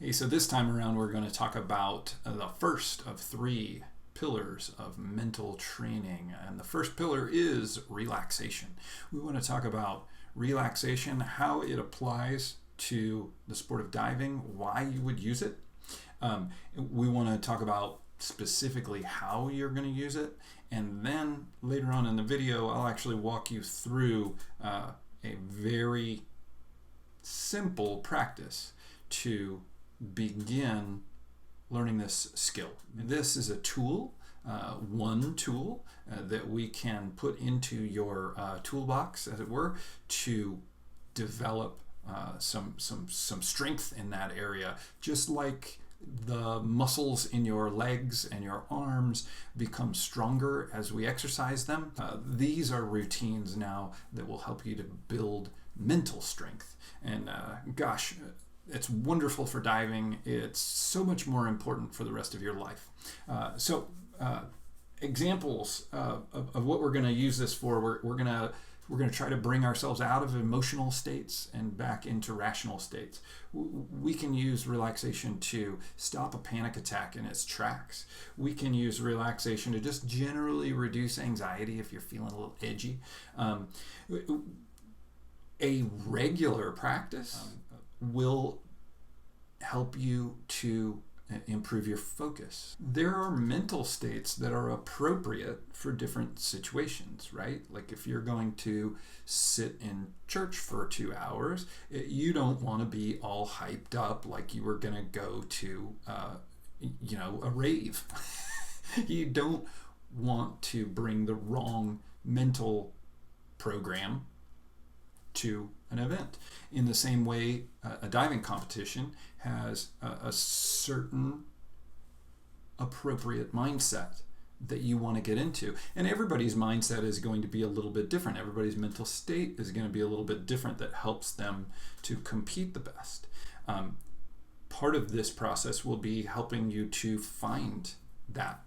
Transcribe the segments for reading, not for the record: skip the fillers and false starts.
Hey, so this time around we're going to talk about the first of three pillars of mental training. And the first pillar is relaxation. We want to talk about relaxation, how it applies to the sport of diving, why you would use it. We want to talk about specifically how you're going to use it. And then later on in the video, I'll actually walk you through a very simple practice to begin learning this skill. This is a tool, one tool that we can put into your toolbox, as it were, to develop some strength in that area, just like the muscles in your legs and your arms become stronger as we exercise them. These are routines now that will help you to build mental strength. And gosh, it's wonderful for diving. It's so much more important for the rest of your life. Examples of what we're going to use this for. We're going to try to bring ourselves out of emotional states and back into rational states. We can use relaxation to stop a panic attack in its tracks. We can use relaxation to just generally reduce anxiety if you're feeling a little edgy. A regular practice will help you to improve your focus. There are mental states that are appropriate for different situations, right? Like if you're going to sit in church for 2 hours, you don't want to be all hyped up like you were going to go to, a rave. You don't want to bring the wrong mental program to an event. In the same way, a diving competition has a certain appropriate mindset that you want to get into. And everybody's mindset is going to be a little bit different. Everybody's mental state is going to be a little bit different that helps them to compete the best. Part of this process will be helping you to find that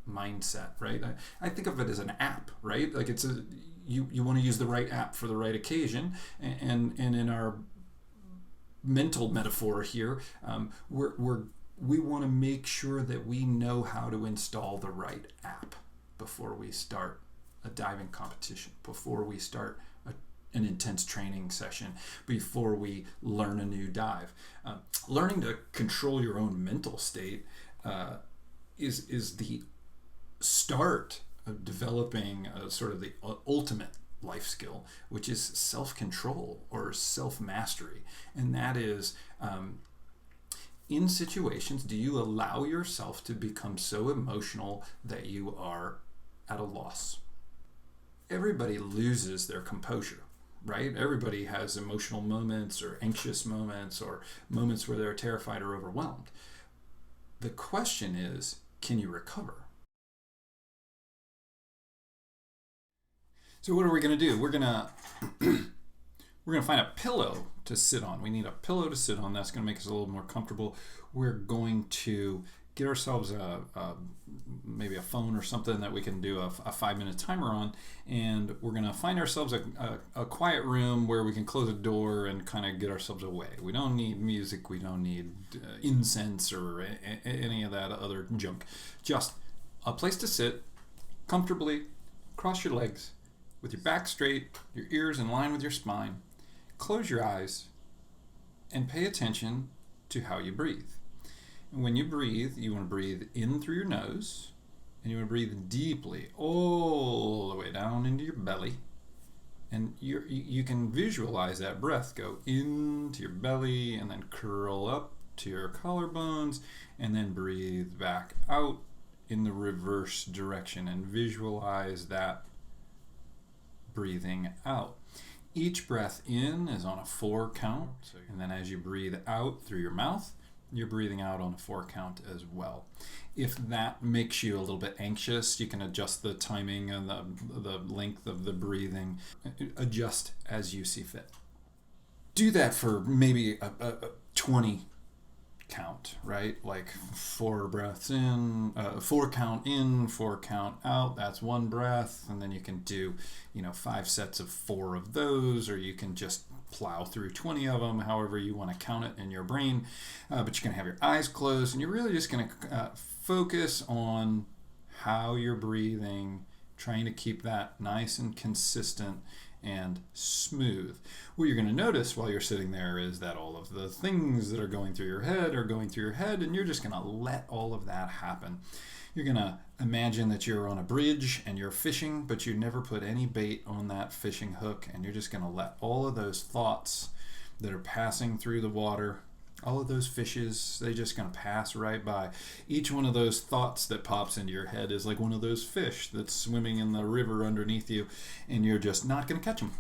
mindset, right? I think of it as an app, right? Like you want to use the right app for the right occasion, and in our mental metaphor here, we want to make sure that we know how to install the right app before we start a diving competition, before we start an intense training session, before we learn a new dive. Learning to control your own mental state is the start of developing sort of the ultimate life skill, which is self-control or self-mastery. And that is, in situations, do you allow yourself to become so emotional that you are at a loss? Everybody loses their composure, right? Everybody has emotional moments or anxious moments or moments where they're terrified or overwhelmed. The question is, can you recover? So what are we going to do? We're going to find a pillow to sit on. We need a pillow to sit on. That's going to make us a little more comfortable. We're going to get ourselves maybe a phone or something that we can do a 5-minute timer on, and we're going to find ourselves a quiet room where we can close a door and kind of get ourselves away. We don't need music. We don't need incense or any of that other junk. Just a place to sit comfortably, cross your legs, with your back straight, your ears in line with your spine. Close your eyes and pay attention to how you breathe. And when you breathe, you want to breathe in through your nose, and you want to breathe deeply all the way down into your belly. And you can visualize that breath go into your belly and then curl up to your collarbones, and then breathe back out in the reverse direction, and visualize that breathing out. Each breath in is on a 4 count, and then as you breathe out through your mouth, you're breathing out on a 4 count as well. If that makes you a little bit anxious, you can adjust the timing and the length of the breathing. Adjust as you see fit. Do that for maybe a 20 count, right? Like 4 breaths in, 4 count in, 4 count out. That's 1 breath, and then you can do 5 sets of 4 of those, or you can just plow through 20 of them, however you want to count it in your brain. But you're going to have your eyes closed, and you're really just going to focus on how you're breathing, trying to keep that nice and consistent and smooth. What you're going to notice while you're sitting there is that all of the things that are going through your head are going through your head, and you're just going to let all of that happen. You're going to imagine that you're on a bridge and you're fishing, but you never put any bait on that fishing hook, and you're just going to let all of those thoughts that are passing through the water, all of those fishes, they're just going to pass right by. Each one of those thoughts that pops into your head is like one of those fish that's swimming in the river underneath you, and you're just not going to catch them.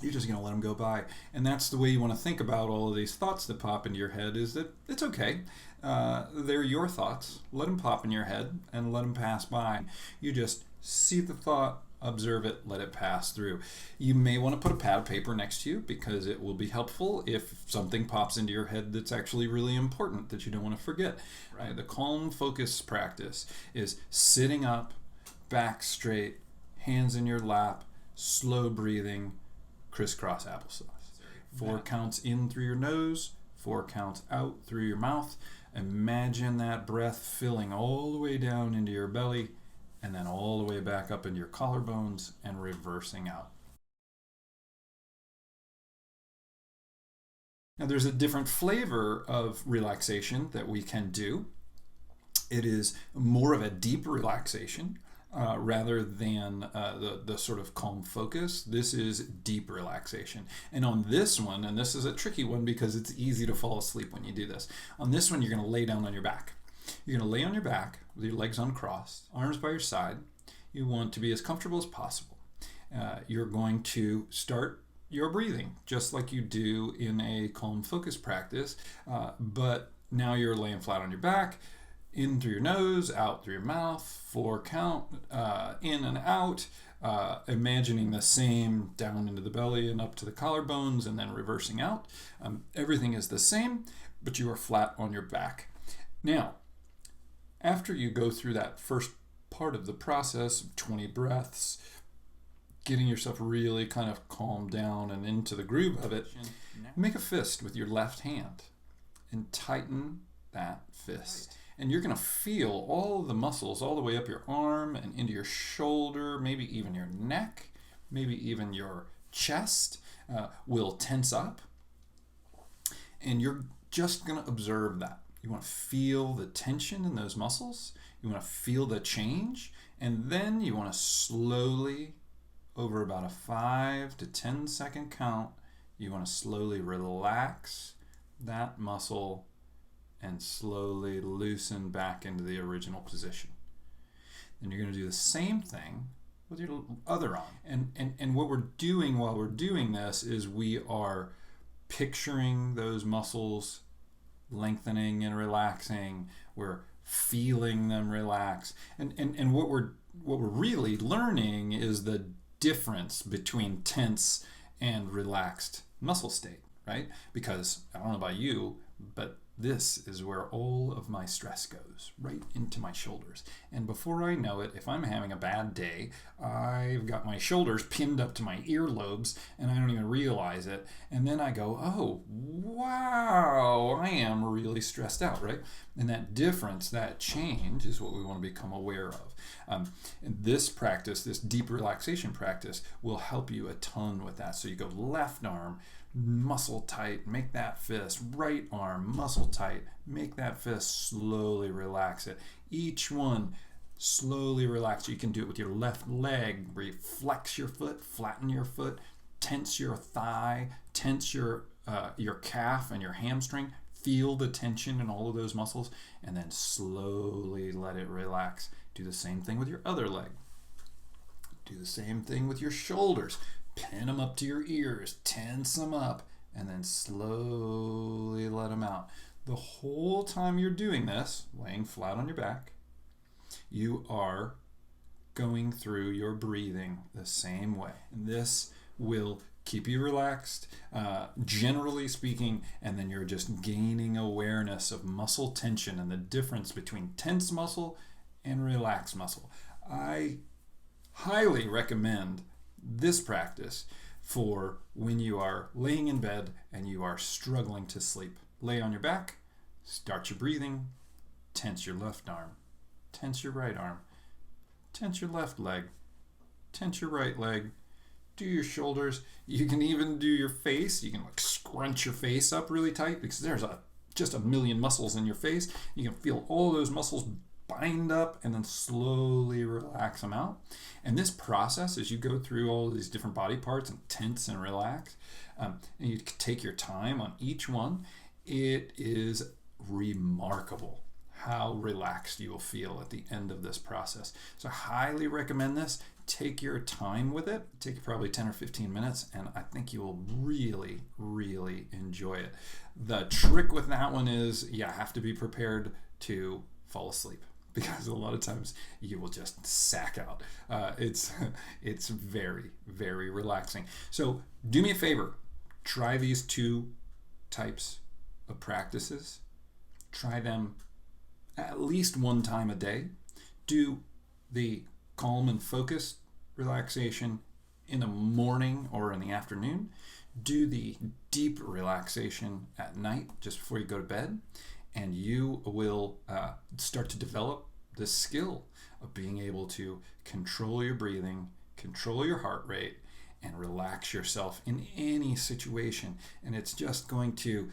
You're just going to let them go by. And that's the way you want to think about all of these thoughts that pop into your head, is that it's okay. They're your thoughts. Let them pop in your head and let them pass by. You just see the thought, observe it, let it pass through. You may want to put a pad of paper next to you because it will be helpful if something pops into your head that's actually really important that you don't want to forget. Right? The calm focus practice is sitting up, back straight, hands in your lap, slow breathing, crisscross applesauce. 4 counts in through your nose, 4 counts out through your mouth. Imagine that breath filling all the way down into your belly, and then all the way back up into your collarbones and reversing out. Now there's a different flavor of relaxation that we can do. It is more of a deep relaxation rather than the sort of calm focus. This is deep relaxation. And on this one, and this is a tricky one because it's easy to fall asleep when you do this. On this one, you're going to lay down on your back. You're going to lay on your back with your legs uncrossed, arms by your side. You want to be as comfortable as possible. You're going to start your breathing just like you do in a calm focus practice, but now you're laying flat on your back, in through your nose, out through your mouth, 4 count, in and out, imagining the same down into the belly and up to the collarbones and then reversing out. Everything is the same, but you are flat on your back. Now, after you go through that first part of the process, 20 breaths, getting yourself really kind of calmed down and into the groove of it, make a fist with your left hand and tighten that fist. And you're going to feel all of the muscles all the way up your arm and into your shoulder, maybe even your neck, maybe even your chest will tense up. And you're just going to observe that. You want to feel the tension in those muscles. You want to feel the change. And then you want to slowly, over about a 5 to 10 second count, you want to slowly relax that muscle and slowly loosen back into the original position. Then you're going to do the same thing with your other arm. And what we're doing while we're doing this is we are picturing those muscles lengthening and relaxing. We're feeling them relax. And what we're really learning is the difference between tense and relaxed muscle state, right? Because I don't know about you, but this is where all of my stress goes, right into my shoulders. And before I know it, if I'm having a bad day, I've got my shoulders pinned up to my earlobes and I don't even realize it. And then I go, oh, wow, I am really stressed out, right? And that difference, that change is what we want to become aware of. And this practice, this deep relaxation practice, will help you a ton with that. So you go left arm, muscle tight, make that fist, right arm, muscle tight, make that fist, slowly relax it. Each one, slowly relax. You can do it with your left leg, where you flex your foot, flatten your foot, tense your thigh, tense your calf and your hamstring. Feel the tension in all of those muscles, and then slowly let it relax. Do the same thing with your other leg. Do the same thing with your shoulders. Pin them up to your ears, tense them up, and then slowly let them out. The whole time you're doing this, laying flat on your back, you are going through your breathing the same way. And this will keep you relaxed, generally speaking, and then you're just gaining awareness of muscle tension and the difference between tense muscle and relaxed muscle. I highly recommend this practice for when you are laying in bed and you are struggling to sleep. Lay on your back, start your breathing, tense your left arm, tense your right arm, tense your left leg, tense your right leg, do your shoulders. You can even do your face. You can like scrunch your face up really tight because there's just a million muscles in your face. You can feel all those muscles bind up and then slowly relax them out. And this process, as you go through all these different body parts and tense and relax, and you take your time on each one, it is remarkable how relaxed you will feel at the end of this process. So I highly recommend this. Take your time with it. Take probably 10 or 15 minutes, and I think you will really, really enjoy it. The trick with that one is you have to be prepared to fall asleep, because a lot of times you will just sack out. It's very, very relaxing. So do me a favor. Try these 2 types of practices. Try them at least 1 time a day. Do the calm and focused relaxation in the morning or in the afternoon. Do the deep relaxation at night just before you go to bed, and you will start to develop the skill of being able to control your breathing, control your heart rate, and relax yourself in any situation. And it's just going to,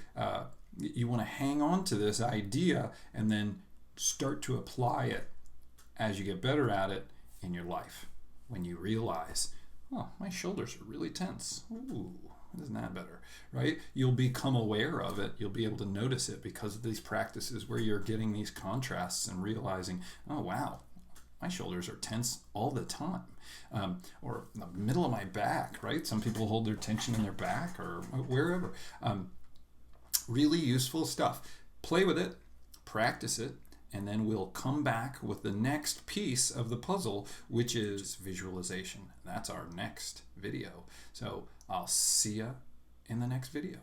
you want to hang on to this idea and then start to apply it as you get better at it in your life. When you realize, oh, my shoulders are really tense. Ooh, isn't that better, right? You'll become aware of it. You'll be able to notice it because of these practices where you're getting these contrasts and realizing, oh, wow, my shoulders are tense all the time. Or in the middle of my back, right? Some people hold their tension in their back or wherever. Really useful stuff. Play with it, practice it, and then we'll come back with the next piece of the puzzle, which is visualization. That's our next video. So I'll see you in the next video.